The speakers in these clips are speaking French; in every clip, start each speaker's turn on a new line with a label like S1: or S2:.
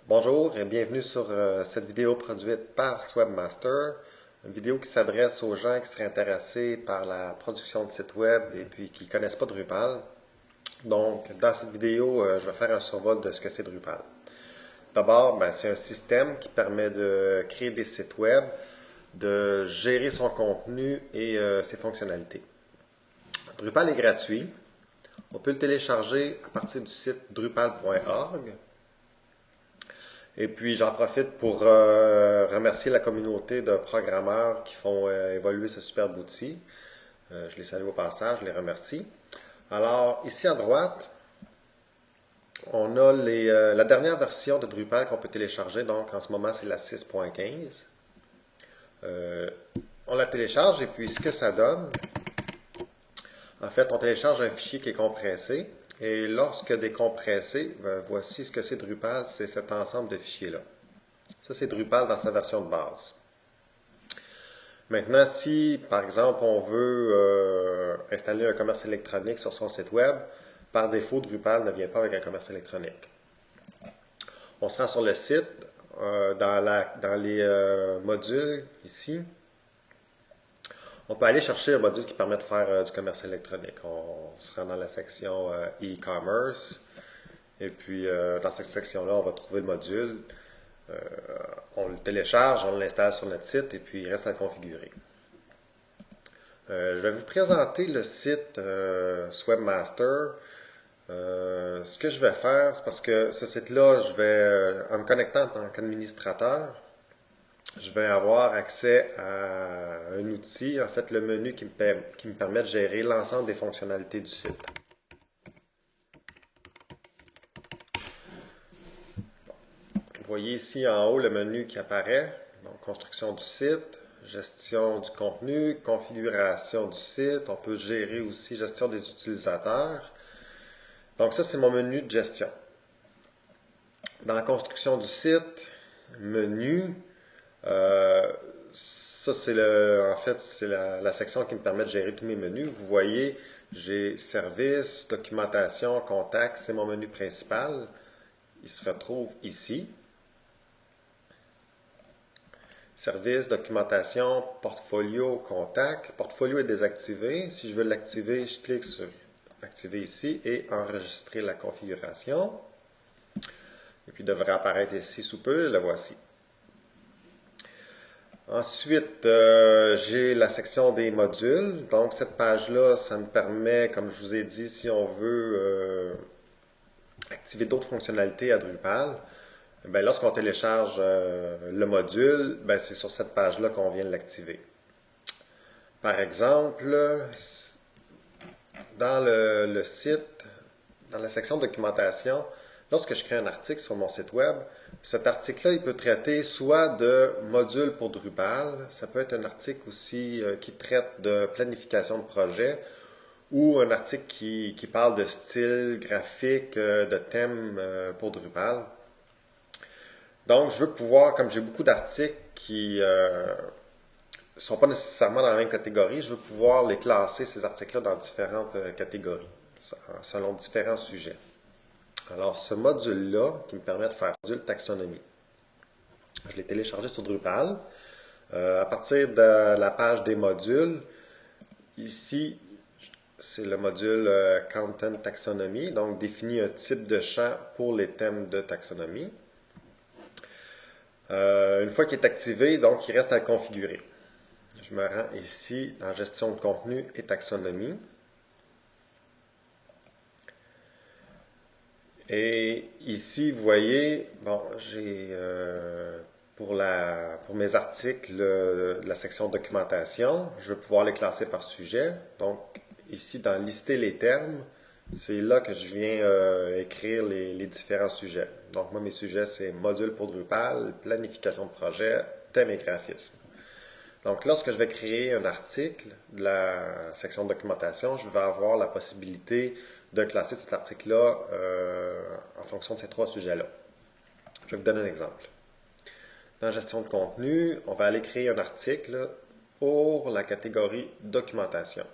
S1: Bonjour et bienvenue sur cette vidéo produite par Swebmaster, une vidéo qui s'adresse aux gens qui seraient intéressés par la production de sites web et puis qui ne connaissent pas Drupal. Donc, dans cette vidéo, je vais faire un survol de ce que c'est Drupal. D'abord, c'est un système qui permet de créer des sites web, de gérer son contenu et ses fonctionnalités. Drupal est gratuit. On peut le télécharger à partir du site drupal.org. Et puis, j'en profite pour remercier la communauté de programmeurs qui font évoluer ce superbe outil. Je les salue au passage, je les remercie. Alors, ici à droite, on a la dernière version de Drupal qu'on peut télécharger. Donc, en ce moment, c'est la 6.15. On la télécharge et puis ce que ça donne, en fait, on télécharge un fichier qui est compressé. Et lorsque décompressé, voici ce que c'est Drupal, c'est cet ensemble de fichiers-là. Ça, c'est Drupal dans sa version de base. Maintenant, si, par exemple, on veut installer un commerce électronique sur son site web, par défaut, Drupal ne vient pas avec un commerce électronique. On se rend sur le site, dans les modules, ici. On peut aller chercher un module qui permet de faire du commerce électronique. On se rend dans la section e-commerce. Et puis, dans cette section-là, on va trouver le module. On le télécharge, on l'installe sur notre site et puis il reste à le configurer. Je vais vous présenter le site Swebmaster. Ce que je vais faire, c'est parce que ce site-là, en me connectant en tant qu'administrateur, je vais avoir accès à un outil, en fait le menu qui me permet de gérer l'ensemble des fonctionnalités du site. Vous voyez ici en haut le menu qui apparaît, donc construction du site, gestion du contenu, configuration du site, on peut gérer aussi gestion des utilisateurs. Donc ça c'est mon menu de gestion. Dans la construction du site, menu, ça c'est en fait c'est la section qui me permet de gérer tous mes menus. Vous voyez, j'ai service, documentation, contact, c'est mon menu principal. Il se retrouve ici. Service, documentation, portfolio, contact. Portfolio est désactivé. Si je veux l'activer, je clique sur activer ici et enregistrer la configuration. Et puis il devrait apparaître ici sous peu, le voici. Ensuite, j'ai la section des modules. Donc cette page-là, ça me permet, comme je vous ai dit, si on veut activer d'autres fonctionnalités à Drupal, lorsqu'on télécharge le module, c'est sur cette page-là qu'on vient de l'activer. Par exemple, dans le site, dans la section documentation, lorsque je crée un article sur mon site web, cet article-là, il peut traiter soit de modules pour Drupal, ça peut être un article aussi qui traite de planification de projet, ou un article qui parle de style graphique, de thème pour Drupal. Donc, je veux pouvoir, comme j'ai beaucoup d'articles qui ne sont pas nécessairement dans la même catégorie, je veux pouvoir les classer, ces articles-là, dans différentes catégories, selon différents sujets. Alors, ce module-là, qui me permet de faire module taxonomie, je l'ai téléchargé sur Drupal. À partir de la page des modules, ici, c'est le module Content Taxonomy, donc définit un type de champ pour les thèmes de taxonomie. Une fois qu'il est activé, donc il reste à le configurer. Je me rends ici dans gestion de contenu et taxonomie. Et ici, vous voyez, j'ai pour mes articles la section documentation, je vais pouvoir les classer par sujet. Donc ici, dans lister les termes, c'est là que je viens écrire les différents sujets. Donc moi, mes sujets, c'est module pour Drupal, planification de projet, thème et graphisme. Donc lorsque je vais créer un article de la section de documentation, je vais avoir la possibilité de classer cet article-là en fonction de ces trois sujets-là. Je vais vous donner un exemple. Dans gestion de contenu, on va aller créer un article pour la catégorie documentation.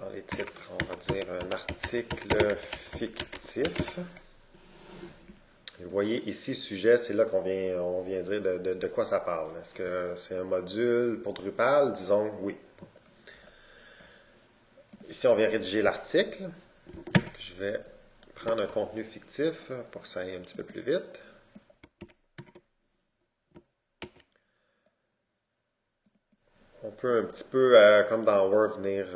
S1: Dans les titres, on va dire un article fictif. Et vous voyez ici, sujet, c'est là on vient dire de quoi ça parle. Est-ce que c'est un module pour Drupal? Disons oui. Ici, on vient rédiger l'article. Je vais prendre un contenu fictif pour que ça aille un petit peu plus vite. On peut un petit peu, comme dans Word, venir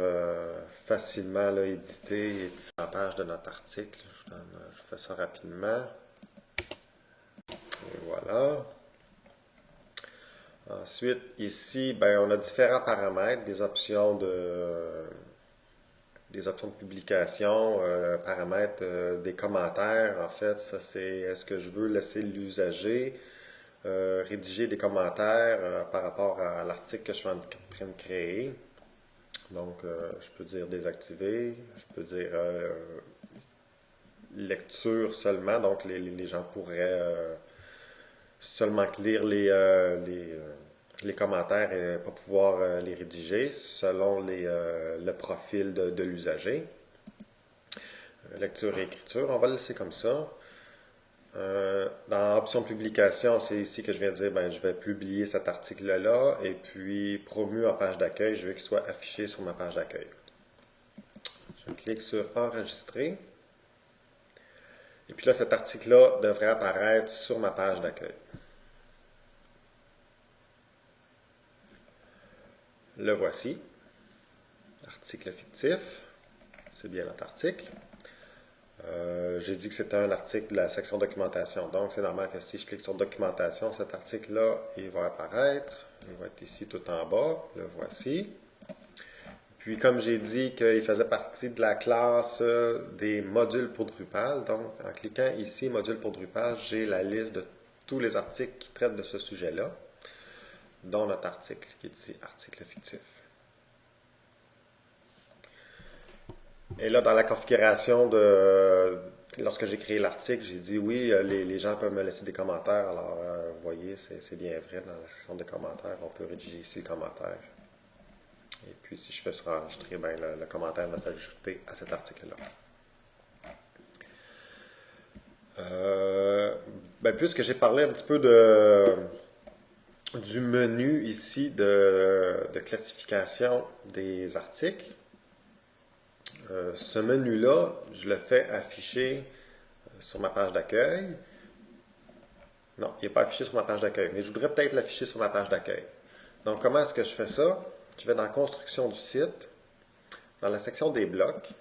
S1: facilement là, éditer et faire la page de notre article. Je fais ça rapidement. Et voilà. Ensuite, ici, ben, on a différents paramètres, des options de publication, paramètres des commentaires. En fait, ça c'est est-ce que je veux laisser l'usager rédiger des commentaires par rapport à l'article que je suis en train de créer. Donc, je peux dire désactiver, je peux dire lecture seulement, donc les gens pourraient seulement lire les commentaires et pas pouvoir les rédiger selon le profil de l'usager. Lecture et écriture, on va le laisser comme ça. Dans option publication, c'est ici que je viens de dire, ben, je vais publier cet article-là et puis promu en page d'accueil, je veux qu'il soit affiché sur ma page d'accueil. Je clique sur enregistrer. Et puis là, cet article-là devrait apparaître sur ma page d'accueil. Le voici. Article fictif. C'est bien notre article. J'ai dit que c'était un article de la section documentation. Donc, c'est normal que si je clique sur documentation, cet article-là, il va apparaître. Il va être ici tout en bas. Le voici. Puis, comme j'ai dit qu'il faisait partie de la classe des modules pour Drupal, donc en cliquant ici, module pour Drupal, j'ai la liste de tous les articles qui traitent de ce sujet-là, dont notre article qui est ici, article fictif. Et là, dans la configuration lorsque j'ai créé l'article, j'ai dit oui, les gens peuvent me laisser des commentaires. Alors, vous voyez, c'est bien vrai, dans la section des commentaires, on peut rédiger ici le commentaire. Et puis, si je fais sur enregistrer, ben, le commentaire va s'ajouter à cet article-là. Ben, puisque j'ai parlé un petit peu du menu ici de classification des articles, ce menu-là, je le fais afficher sur ma page d'accueil. Non, il n'est pas affiché sur ma page d'accueil, mais je voudrais peut-être l'afficher sur ma page d'accueil. Donc, comment est-ce que je fais ça? Je vais dans Construction du site, dans la section des blocs.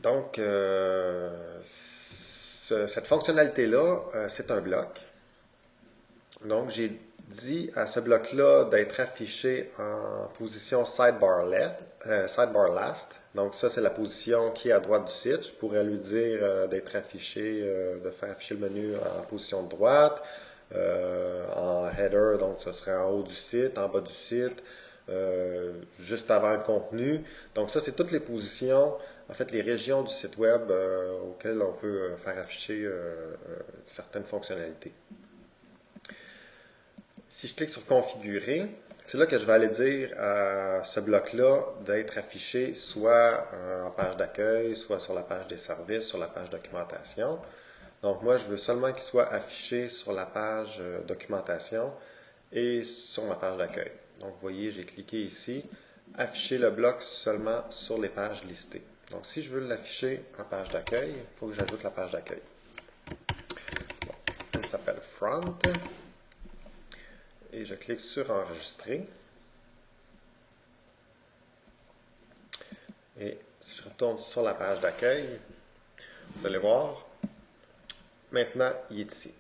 S1: Donc, cette fonctionnalité-là, c'est un bloc. Donc, j'ai dit à ce bloc-là d'être affiché en position sidebar last. Donc, ça, c'est la position qui est à droite du site. Je pourrais lui dire d'être affiché, de faire afficher le menu en position de droite, en header, donc ce serait en haut du site, en bas du site, juste avant le contenu. Donc, ça, c'est toutes les positions, en fait, les régions du site web auxquelles on peut faire afficher certaines fonctionnalités. Si je clique sur configurer, c'est là que je vais aller dire à ce bloc-là d'être affiché soit en page d'accueil, soit sur la page des services, sur la page documentation. Donc moi, je veux seulement qu'il soit affiché sur la page documentation et sur ma page d'accueil. Donc vous voyez, j'ai cliqué ici, afficher le bloc seulement sur les pages listées. Donc si je veux l'afficher en page d'accueil, il faut que j'ajoute la page d'accueil. Bon, elle s'appelle Front. Et je clique sur enregistrer. Et si je retourne sur la page d'accueil, vous allez voir, maintenant il est ici.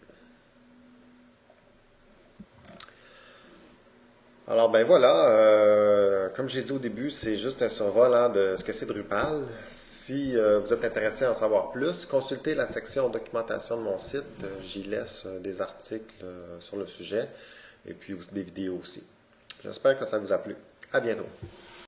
S1: Alors ben voilà, comme j'ai dit au début, c'est juste un survol de ce que c'est Drupal. Si vous êtes intéressé à en savoir plus, consultez la section documentation de mon site. J'y laisse des articles sur le sujet et puis des vidéos aussi. J'espère que ça vous a plu. À bientôt.